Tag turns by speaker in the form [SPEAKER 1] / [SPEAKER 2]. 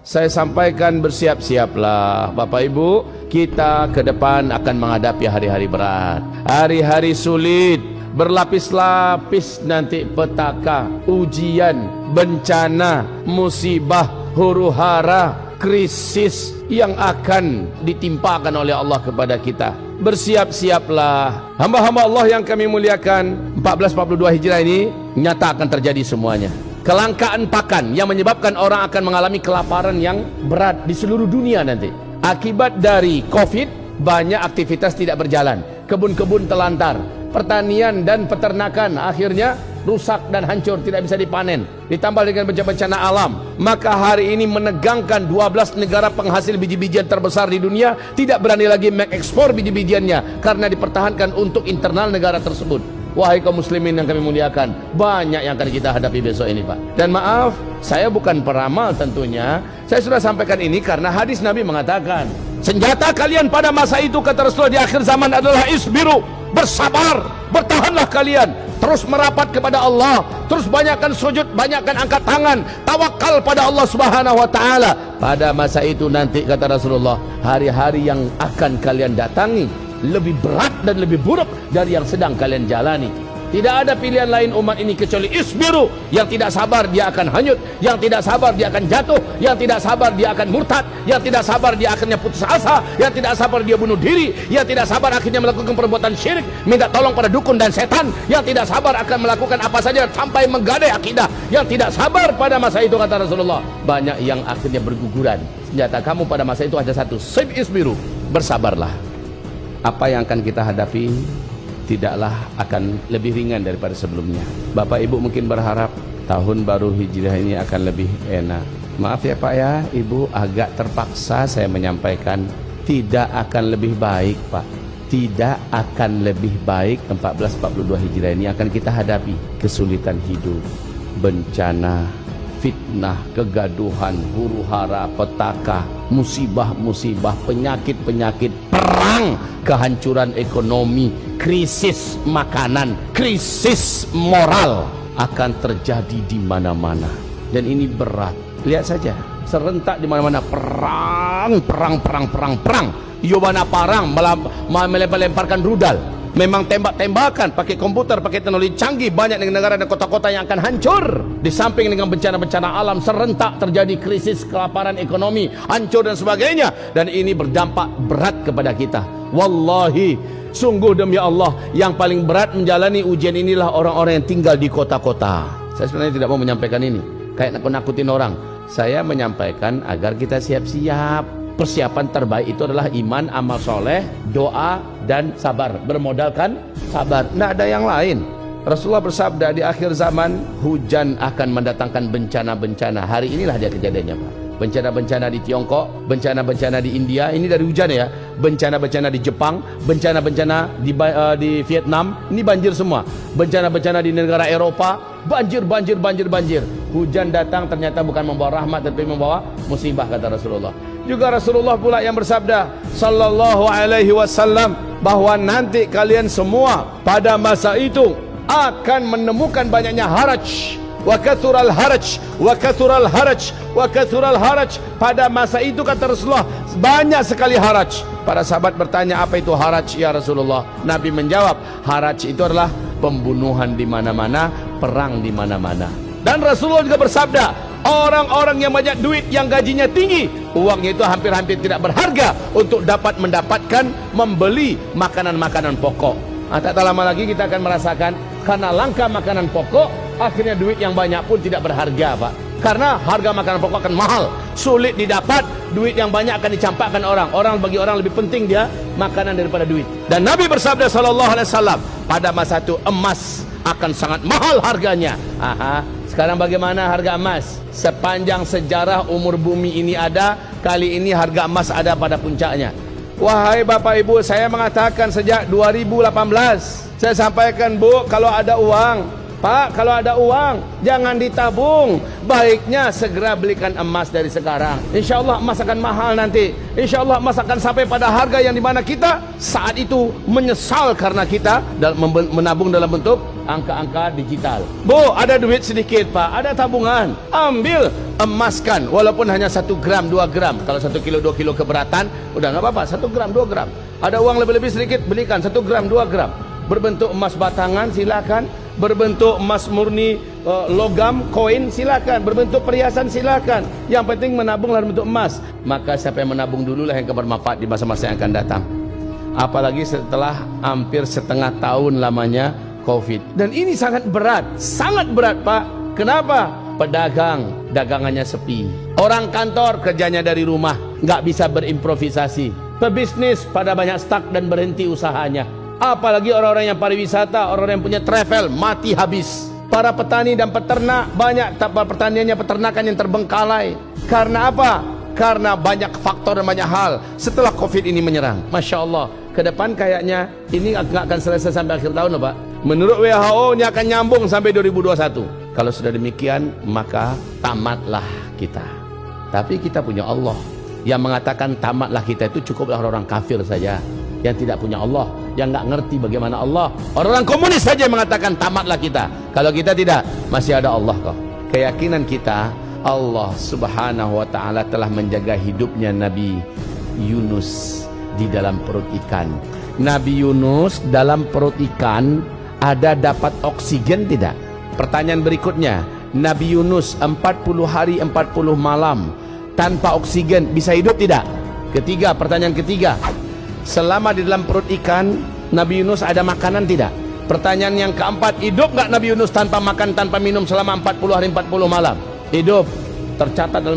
[SPEAKER 1] saya sampaikan bersiap-siaplah Bapak Ibu, kita ke depan akan menghadapi hari-hari berat, hari-hari sulit, berlapis-lapis nanti petaka, ujian, bencana, musibah, huru-hara, krisis yang akan ditimpakan oleh Allah kepada kita. Bersiap-siaplah hamba-hamba Allah yang kami muliakan. 1442 Hijrah ini nyata akan terjadi semuanya. Kelangkaan pakan yang menyebabkan orang akan mengalami kelaparan yang berat di seluruh dunia nanti. Akibat dari Covid, banyak aktivitas tidak berjalan, kebun-kebun telantar, pertanian dan peternakan akhirnya rusak dan hancur, tidak bisa dipanen, ditambah dengan bencana-bencana alam. Maka hari ini menegangkan 12 negara penghasil biji-bijian terbesar di dunia tidak berani lagi mengekspor biji-bijiannya karena dipertahankan untuk internal negara tersebut. Wahai kaum muslimin yang kami muliakan, banyak yang akan kita hadapi besok ini Pak. Dan maaf, saya bukan peramal tentunya. Saya sudah sampaikan ini karena hadis Nabi mengatakan, senjata kalian pada masa itu kata Rasulullah di akhir zaman adalah isbiru, bersabar, bertahanlah kalian, terus merapat kepada Allah, terus banyakkan sujud, banyakkan angkat tangan, tawakal pada Allah Subhanahu wa taala. Pada masa itu nanti kata Rasulullah, hari-hari yang akan kalian datangi lebih berat dan lebih buruk dari yang sedang kalian jalani. Tidak ada pilihan lain umat ini kecuali isbiru. Yang tidak sabar dia akan hanyut, yang tidak sabar dia akan jatuh, yang tidak sabar dia akan murtad, yang tidak sabar dia akhirnya putus asa, yang tidak sabar dia bunuh diri, yang tidak sabar akhirnya melakukan perbuatan syirik, minta tolong pada dukun dan setan, yang tidak sabar akan melakukan apa saja sampai menggadai akidah, yang tidak sabar pada masa itu kata Rasulullah, banyak yang akhirnya berguguran. Senjata kamu pada masa itu ada satu, isbiru, bersabarlah. Apa yang akan kita hadapi tidaklah akan lebih ringan daripada sebelumnya. Bapak Ibu mungkin berharap tahun baru Hijriah ini akan lebih enak. Maaf ya Pak ya, Ibu agak terpaksa saya menyampaikan tidak akan lebih baik Pak. Tidak akan lebih baik. 1442 Hijriah ini akan kita hadapi kesulitan hidup, bencana, fitnah, kegaduhan, huru-hara, petaka, musibah-musibah, penyakit-penyakit, perang, kehancuran ekonomi, krisis makanan, krisis moral akan terjadi di mana-mana. Dan ini berat. Lihat saja, serentak di mana-mana perang. Yobana parang melemparkan rudal. Memang tembak-tembakan, pakai komputer, pakai teknologi canggih. Banyak negara dan kota-kota yang akan hancur. Di samping dengan bencana-bencana alam, serentak terjadi krisis, kelaparan ekonomi, hancur dan sebagainya. Dan ini berdampak berat kepada kita. Wallahi, sungguh demi Allah, yang paling berat menjalani ujian inilah orang-orang yang tinggal di kota-kota. Saya sebenarnya tidak mau menyampaikan ini, kayak nakut-nakutin orang. Saya menyampaikan agar kita siap-siap. Persiapan terbaik itu adalah iman, amal soleh, doa, dan sabar. Bermodalkan sabar, tidak ada yang lain. Rasulullah bersabda di akhir zaman hujan akan mendatangkan bencana-bencana. Hari inilah dia kejadiannya Pak. Bencana-bencana di Tiongkok, bencana-bencana di India, ini dari hujan ya. Bencana-bencana di Jepang, bencana-bencana di Vietnam, ini banjir semua. Bencana-bencana di negara Eropa, banjir. Hujan datang ternyata bukan membawa rahmat, tapi membawa musibah kata Rasulullah. Juga Rasulullah pula yang bersabda sallallahu alaihi wasallam bahwa nanti kalian semua pada masa itu akan menemukan banyaknya haraj. Wa kathural haraj, wa kathural haraj, wa kathural haraj. Pada masa itu kata Rasulullah banyak sekali haraj. Para sahabat bertanya, apa itu haraj ya Rasulullah? Nabi menjawab, haraj itu adalah pembunuhan di mana-mana, perang di mana-mana. Dan Rasulullah juga bersabda, orang-orang yang banyak duit, yang gajinya tinggi, uangnya itu hampir-hampir tidak berharga untuk dapat mendapatkan membeli makanan-makanan pokok. Tak lama lagi kita akan merasakan karena langka makanan pokok, akhirnya duit yang banyak pun tidak berharga Pak. Karena harga makanan pokok akan mahal, sulit didapat, duit yang banyak akan dicampakkan orang. Bagi orang lebih penting dia makanan daripada duit. Dan Nabi bersabda sallallahu alaihi wasallam, pada masa itu emas akan sangat mahal harganya. Sekarang bagaimana harga emas? Sepanjang sejarah umur bumi ini ada, kali ini harga emas ada pada puncaknya. Wahai Bapak Ibu, saya mengatakan sejak 2018, saya sampaikan Bu, kalau ada uang Pak, kalau ada uang jangan ditabung, baiknya segera belikan emas dari sekarang. Insya Allah emas akan mahal nanti. Insya Allah emas akan sampai pada harga yang dimana kita saat itu menyesal karena kita menabung dalam bentuk angka-angka digital. Bu, ada duit sedikit Pak, ada tabungan, ambil, emaskan, walaupun hanya 1 gram 2 gram. Kalau 1 kilo 2 kilo keberatan, udah nggak apa-apa, 1 gram 2 gram. Ada uang lebih-lebih sedikit, belikan 1 gram 2 gram. Berbentuk emas batangan silakan, berbentuk emas murni logam koin silakan, berbentuk perhiasan silakan. Yang penting menabung dalam bentuk emas. Maka siapa yang menabung dululah yang bermanfaat di masa-masa yang akan datang. Apalagi setelah hampir setengah tahun lamanya Covid. Dan ini sangat berat Pak. Kenapa? Pedagang dagangannya sepi, orang kantor kerjanya dari rumah, nggak bisa berimprovisasi, pebisnis pada banyak stuck dan berhenti usahanya. Apalagi orang-orang yang pariwisata, orang-orang yang punya travel, mati habis. Para petani dan peternak, banyak pertaniannya, peternakan yang terbengkalai. Karena apa? Karena banyak faktor dan banyak hal. Setelah Covid ini menyerang, Masya Allah, ke depan kayaknya ini nggak akan selesai sampai akhir tahun loh Pak. Menurut WHO ini akan nyambung sampai 2021. Kalau sudah demikian, maka tamatlah kita. Tapi kita punya Allah yang mengatakan tamatlah kita itu cukuplah orang kafir saja, yang tidak punya Allah, yang nggak ngerti bagaimana Allah. Orang-orang komunis saja mengatakan tamatlah kita. Kalau kita tidak, masih ada Allah kok. Keyakinan kita, Allah subhanahu wa ta'ala telah menjaga hidupnya Nabi Yunus di dalam perut ikan. Nabi Yunus dalam perut ikan ada dapat oksigen tidak? Pertanyaan berikutnya, Nabi Yunus 40 hari 40 malam tanpa oksigen bisa hidup tidak? Pertanyaan ketiga, selama di dalam perut ikan Nabi Yunus ada makanan tidak? Pertanyaan yang keempat, hidup nggak Nabi Yunus tanpa makan tanpa minum selama 40 hari 40 malam? Hidup, tercatat dalam